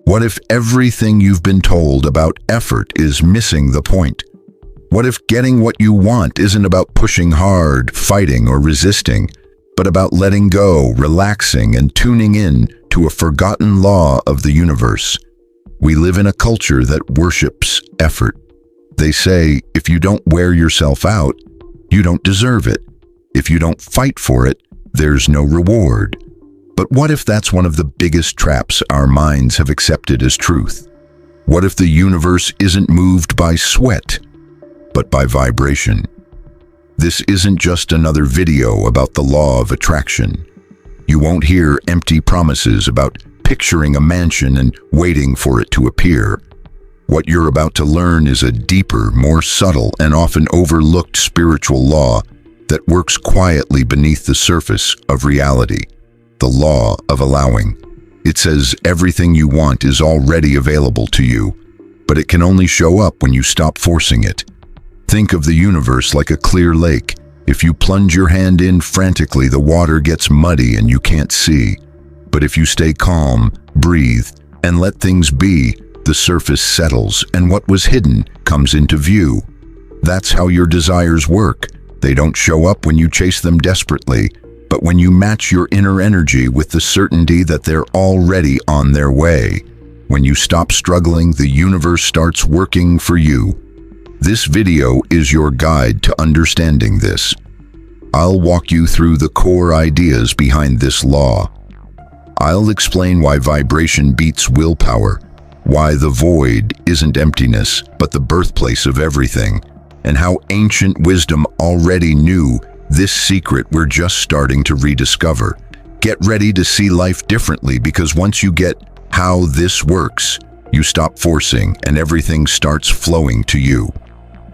What if everything you've been told about effort is missing the point? What if getting what you want isn't about pushing hard, fighting, or resisting, but about letting go, relaxing, and tuning in to a forgotten law of the universe? We live in a culture that worships effort. They say, if you don't wear yourself out, you don't deserve it. If you don't fight for it, there's no reward. But what if that's one of the biggest traps our minds have accepted as truth? What if the universe isn't moved by sweat, but by vibration? This isn't just another video about the law of attraction. You won't hear empty promises about picturing a mansion and waiting for it to appear. What you're about to learn is a deeper, more subtle, and often overlooked spiritual law that works quietly beneath the surface of reality. The law of allowing. It says everything you want is already available to you, but it can only show up when you stop forcing it. Think of the universe like a clear lake. If you plunge your hand in frantically, the water gets muddy and you can't see. But if you stay calm, breathe, and let things be, the surface settles and what was hidden comes into view. That's how your desires work. They don't show up when you chase them desperately, but when you match your inner energy with the certainty that they're already on their way. When you stop struggling, the universe starts working for you. This video is your guide to understanding this. I'll walk you through the core ideas behind this law. I'll explain why vibration beats willpower, why the void isn't emptiness, but the birthplace of everything, and how ancient wisdom already knew this secret we're just starting to rediscover. Get ready to see life differently, because once you get how this works, you stop forcing and everything starts flowing to you.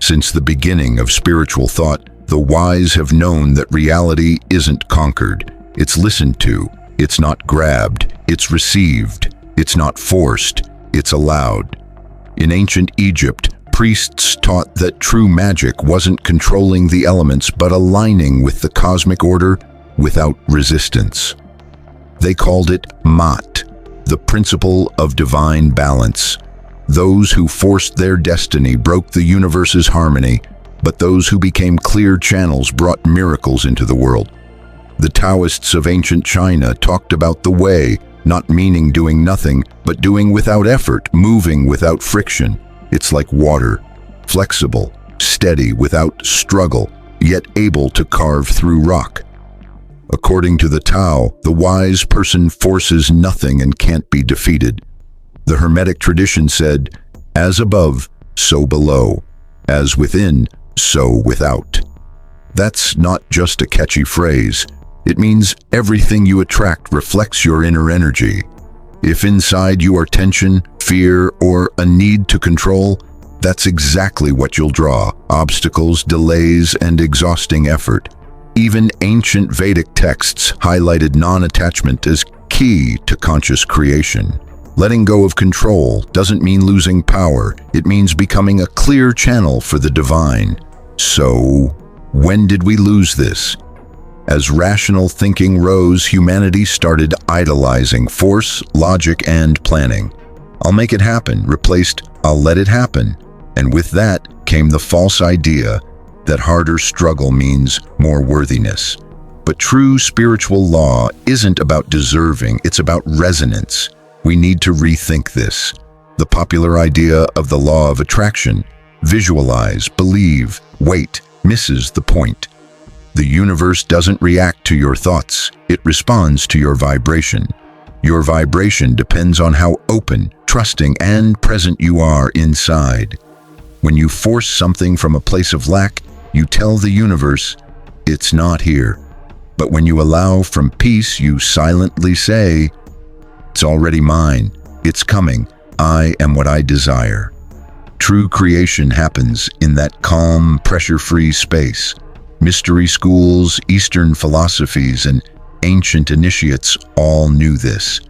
Since the beginning of spiritual thought, the wise have known that reality isn't conquered. It's listened to. It's not grabbed. It's received. It's not forced. It's allowed. In ancient Egypt, priests taught that true magic wasn't controlling the elements but aligning with the cosmic order without resistance. They called it Mat, the principle of divine balance. Those who forced their destiny broke the universe's harmony, but those who became clear channels brought miracles into the world. The Taoists of ancient China talked about the way, not meaning doing nothing, but doing without effort, moving without friction. It's like water, flexible, steady without struggle, yet able to carve through rock. According to the Tao, the wise person forces nothing and can't be defeated. The Hermetic tradition said, as above, so below, as within, so without. That's not just a catchy phrase. It means everything you attract reflects your inner energy. If inside you are tension, fear, or a need to control, that's exactly what you'll draw: obstacles, delays, and exhausting effort. Even ancient Vedic texts highlighted non-attachment as key to conscious creation. Letting go of control doesn't mean losing power. It means becoming a clear channel for the divine. So, when did we lose this? As rational thinking rose, humanity started idolizing force, logic, and planning. I'll make it happen replaced I'll let it happen. And with that came the false idea that harder struggle means more worthiness. But true spiritual law isn't about deserving, it's about resonance. We need to rethink this. The popular idea of the law of attraction, visualize, believe, wait, misses the point. The universe doesn't react to your thoughts, it responds to your vibration. Your vibration depends on how open, trusting, and present you are inside. When you force something from a place of lack, you tell the universe, it's not here. But when you allow from peace, you silently say, it's already mine, it's coming, I am what I desire. True creation happens in that calm, pressure-free space. Mystery schools, Eastern philosophies, and ancient initiates all knew this.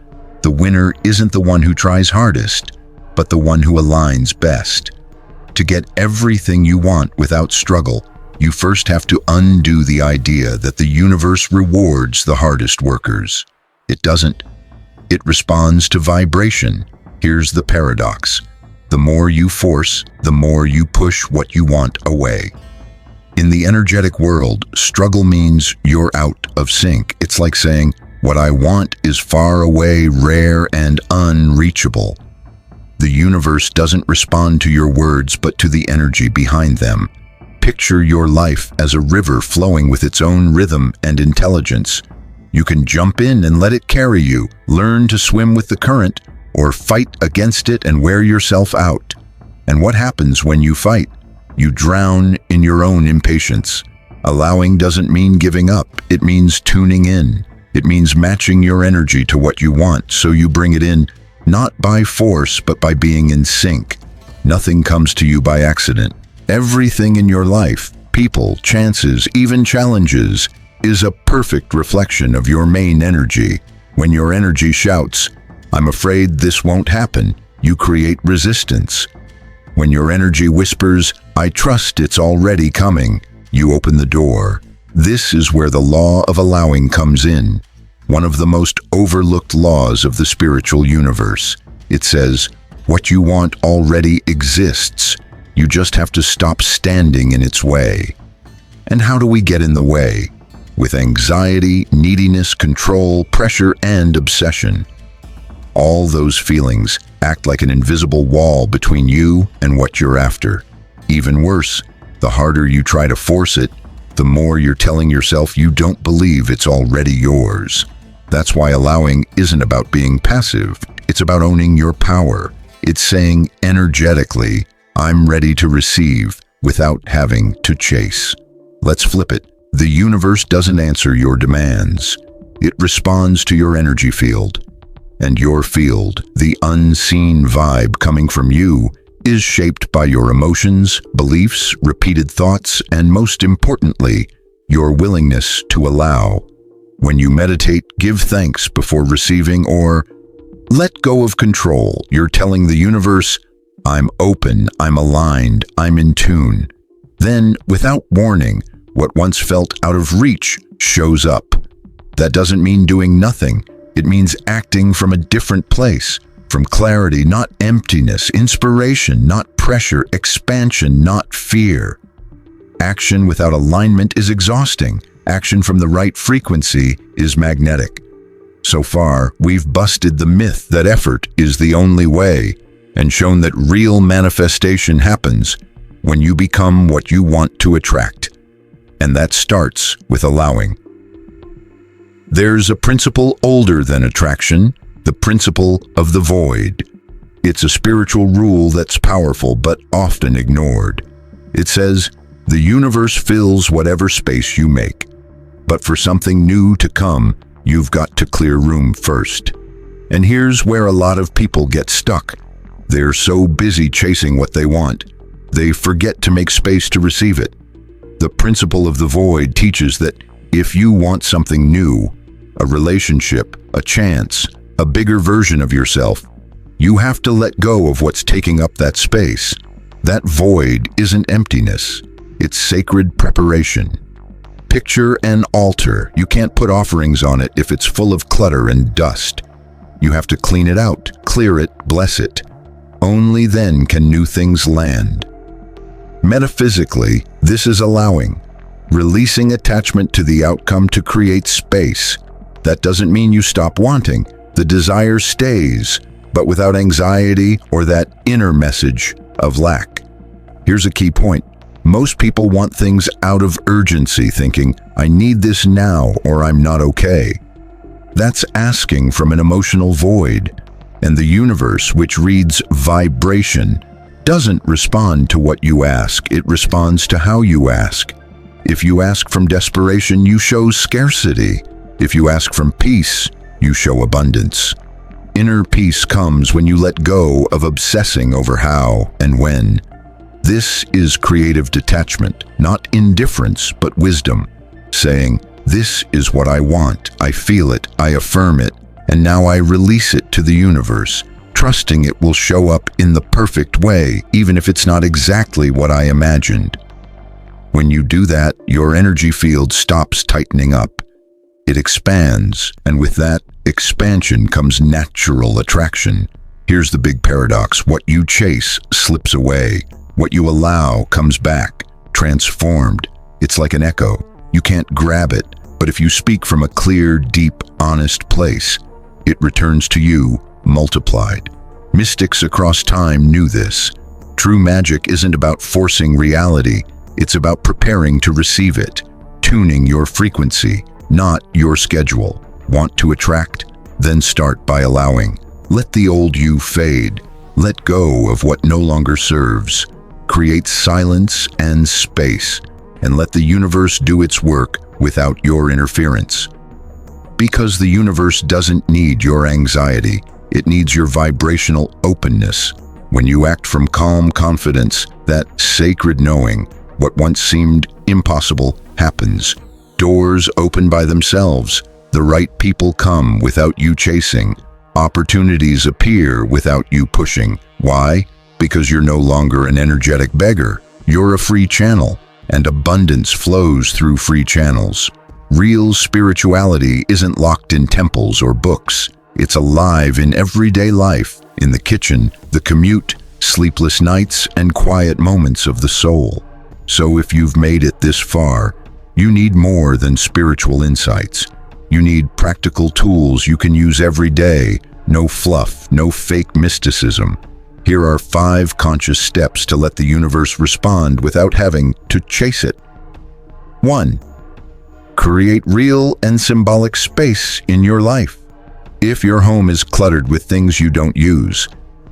The winner isn't the one who tries hardest, but the one who aligns best. To get everything you want without struggle, you first have to undo the idea that the universe rewards the hardest workers. It doesn't. It responds to vibration. Here's the paradox. The more you force, the more you push what you want away. In the energetic world, struggle means you're out of sync. It's like saying, what I want is far away, rare, and unreachable. The universe doesn't respond to your words, but to the energy behind them. Picture your life as a river flowing with its own rhythm and intelligence. You can jump in and let it carry you, learn to swim with the current, or fight against it and wear yourself out. And what happens when you fight? You drown in your own impatience. Allowing doesn't mean giving up, it means tuning in. It means matching your energy to what you want, so you bring it in, not by force, but by being in sync. Nothing comes to you by accident. Everything in your life, people, chances, even challenges, is a perfect reflection of your main energy. When your energy shouts, I'm afraid this won't happen, you create resistance. When your energy whispers, I trust it's already coming, you open the door. This is where the law of allowing comes in, one of the most overlooked laws of the spiritual universe. It says, what you want already exists. You just have to stop standing in its way. And how do we get in the way? With anxiety, neediness, control, pressure, and obsession. All those feelings act like an invisible wall between you and what you're after. Even worse, the harder you try to force it, the more you're telling yourself you don't believe it's already yours. That's why allowing isn't about being passive. It's about owning your power. It's saying energetically, I'm ready to receive without having to chase. Let's flip it. The universe doesn't answer your demands. It responds to your energy field. And your field, the unseen vibe coming from you, is shaped by your emotions, beliefs, repeated thoughts, and most importantly, your willingness to allow. When you meditate, give thanks before receiving, or let go of control. You're telling the universe, I'm open, I'm aligned, I'm in tune. Then, without warning, what once felt out of reach shows up. That doesn't mean doing nothing. It means acting from a different place. From clarity, not emptiness, inspiration, not pressure, expansion, not fear. Action without alignment is exhausting. Action from the right frequency is magnetic. So far, we've busted the myth that effort is the only way and shown that real manifestation happens when you become what you want to attract. And that starts with allowing. There's a principle older than attraction, the principle of the void. It's a spiritual rule that's powerful but often ignored. It says, the universe fills whatever space you make. But for something new to come, you've got to clear room first. And here's where a lot of people get stuck. They're so busy chasing what they want, they forget to make space to receive it. The principle of the void teaches that if you want something new, a relationship, a chance, a bigger version of yourself, you have to let go of what's taking up that space. That void isn't emptiness, it's sacred preparation. Picture an altar. You can't put offerings on it if it's full of clutter and dust. You have to clean it out, clear it, bless it. Only then can new things land. Metaphysically, this is allowing, releasing attachment to the outcome to create space. That doesn't mean you stop wanting. The desire stays, but without anxiety or that inner message of lack. Here's a key point. Most people want things out of urgency, thinking, I need this now or I'm not okay. That's asking from an emotional void. And the universe, which reads vibration, doesn't respond to what you ask, it responds to how you ask. If you ask from desperation, you show scarcity. If you ask from peace, you show abundance. Inner peace comes when you let go of obsessing over how and when. This is creative detachment, not indifference, but wisdom, saying, this is what I want, I feel it, I affirm it, and now I release it to the universe, trusting it will show up in the perfect way, even if it's not exactly what I imagined. When you do that, your energy field stops tightening up. It expands, and with that expansion comes natural attraction. Here's the big paradox. What you chase slips away. What you allow comes back, transformed. It's like an echo. You can't grab it, but if you speak from a clear, deep, honest place, it returns to you, multiplied. Mystics across time knew this. True magic isn't about forcing reality. It's about preparing to receive it, tuning your frequency, not your schedule. Want to attract? Then start by allowing. Let the old you fade. Let go of what no longer serves. Create silence and space, and let the universe do its work without your interference. Because the universe doesn't need your anxiety, it needs your vibrational openness. When you act from calm confidence, that sacred knowing, what once seemed impossible happens. Doors open by themselves. The right people come without you chasing. Opportunities appear without you pushing. Why? Because you're no longer an energetic beggar. You're a free channel, and abundance flows through free channels. Real spirituality isn't locked in temples or books. It's alive in everyday life, in the kitchen, the commute, sleepless nights, and quiet moments of the soul. So if you've made it this far, you need more than spiritual insights. You need practical tools you can use every day. No fluff, no fake mysticism. Here are 5 conscious steps to let the universe respond without having to chase it. 1. Create real and symbolic space in your life. If your home is cluttered with things you don't use,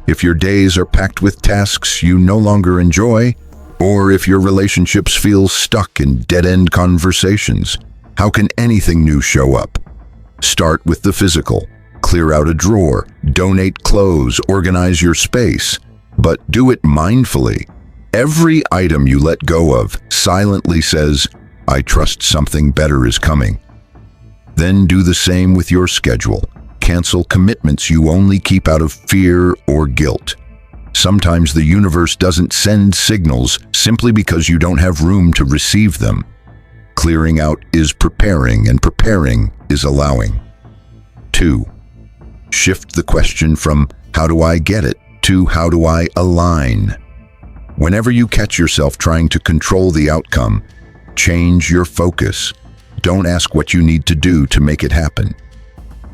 if your days are packed with tasks you no longer enjoy, or if your relationships feel stuck in dead-end conversations, how can anything new show up? Start with the physical. Clear out a drawer, donate clothes, organize your space, but do it mindfully. Every item you let go of silently says, I trust something better is coming. Then do the same with your schedule. Cancel commitments you only keep out of fear or guilt. Sometimes the universe doesn't send signals simply because you don't have room to receive them. Clearing out is preparing, and preparing is allowing. 2. Shift the question from how do I get it to how do I align. Whenever you catch yourself trying to control the outcome, change your focus. Don't ask what you need to do to make it happen.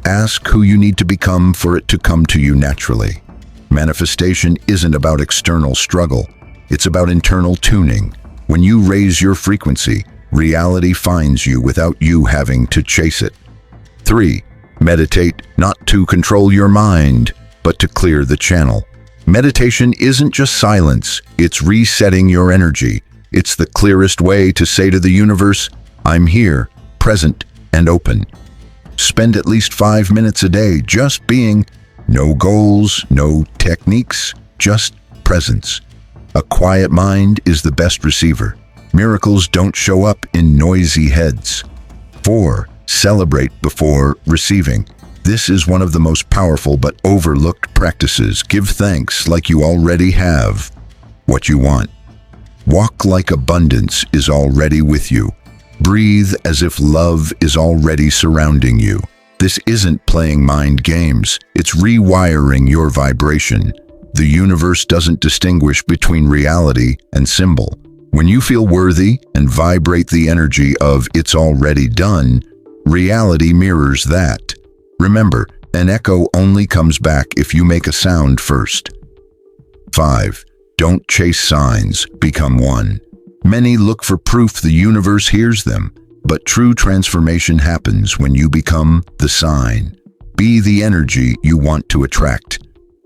Ask who you need to become for it to come to you naturally. Manifestation isn't about external struggle. It's about internal tuning. When you raise your frequency, reality finds you without you having to chase it. 3. Meditate not to control your mind, but to clear the channel. Meditation isn't just silence, it's resetting your energy. It's the clearest way to say to the universe, I'm here, present, and open. Spend at least 5 minutes a day just being. No goals, no techniques, just presence. A quiet mind is the best receiver. Miracles don't show up in noisy heads. 4. Celebrate before receiving. This is one of the most powerful but overlooked practices. Give thanks like you already have what you want. Walk like abundance is already with you. Breathe as if love is already surrounding you. This isn't playing mind games, it's rewiring your vibration. The universe doesn't distinguish between reality and symbol. When you feel worthy and vibrate the energy of it's already done, reality mirrors that. Remember, an echo only comes back if you make a sound first. 5. Don't chase signs, become one. Many look for proof the universe hears them, but true transformation happens when you become the sign. Be the energy you want to attract.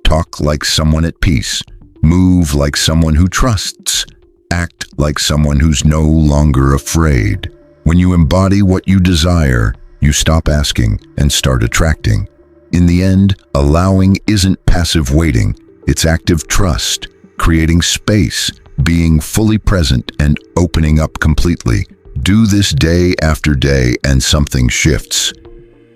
Talk like someone at peace. Move like someone who trusts. Act like someone who's no longer afraid. When you embody what you desire, you stop asking and start attracting. In the end, allowing isn't passive waiting, it's active trust, creating space, being fully present and opening up completely. Do this day after day and something shifts,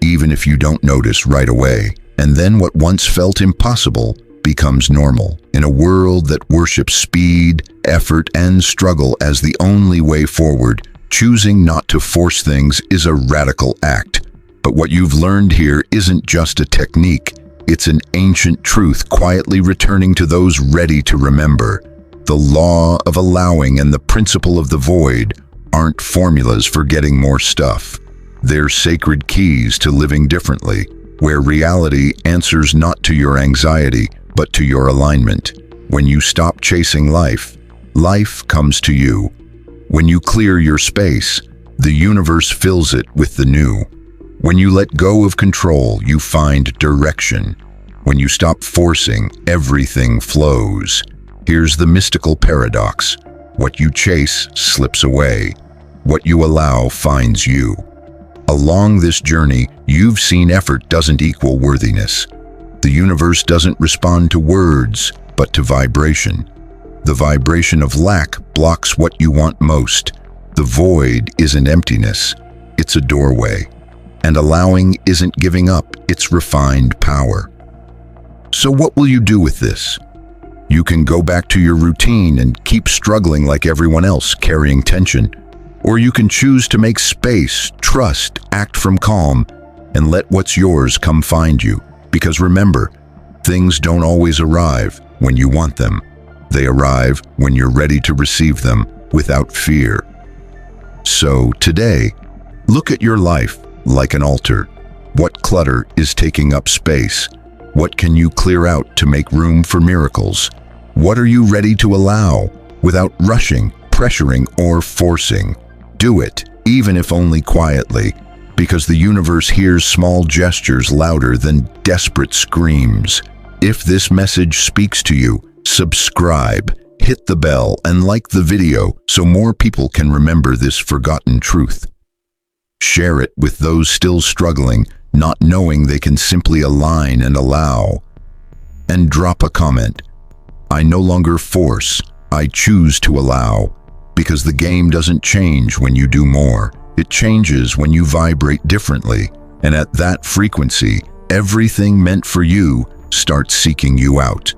even if you don't notice right away. And then what once felt impossible becomes normal. In a world that worships speed, effort, and struggle as the only way forward, choosing not to force things is a radical act. But what you've learned here isn't just a technique, It's an ancient truth quietly returning to those ready to remember. The law of allowing and the principle of the void aren't formulas for getting more stuff. They're sacred keys to living differently, where reality answers not to your anxiety, but to your alignment. When you stop chasing life, life comes to you. When you clear your space, the universe fills it with the new. When you let go of control, you find direction. When you stop forcing, everything flows. Here's the mystical paradox. What you chase slips away. What you allow finds you. Along this journey, you've seen effort doesn't equal worthiness. The universe doesn't respond to words, but to vibration. The vibration of lack blocks what you want most. The void isn't emptiness, it's a doorway. And allowing isn't giving up, it's refined power. So what will you do with this? You can go back to your routine and keep struggling like everyone else, carrying tension. Or you can choose to make space, trust, act from calm, and let what's yours come find you. Because remember, things don't always arrive when you want them. They arrive when you're ready to receive them without fear. So today, look at your life like an altar. What clutter is taking up space? What can you clear out to make room for miracles? What are you ready to allow without rushing, pressuring, or forcing? Do it, even if only quietly, because the universe hears small gestures louder than desperate screams. If this message speaks to you, subscribe, hit the bell, and like the video so more people can remember this forgotten truth. Share it with those still struggling, not knowing they can simply align and allow. And drop a comment. I no longer force, I choose to allow. Because the game doesn't change when you do more. It changes when you vibrate differently. And at that frequency, everything meant for you starts seeking you out.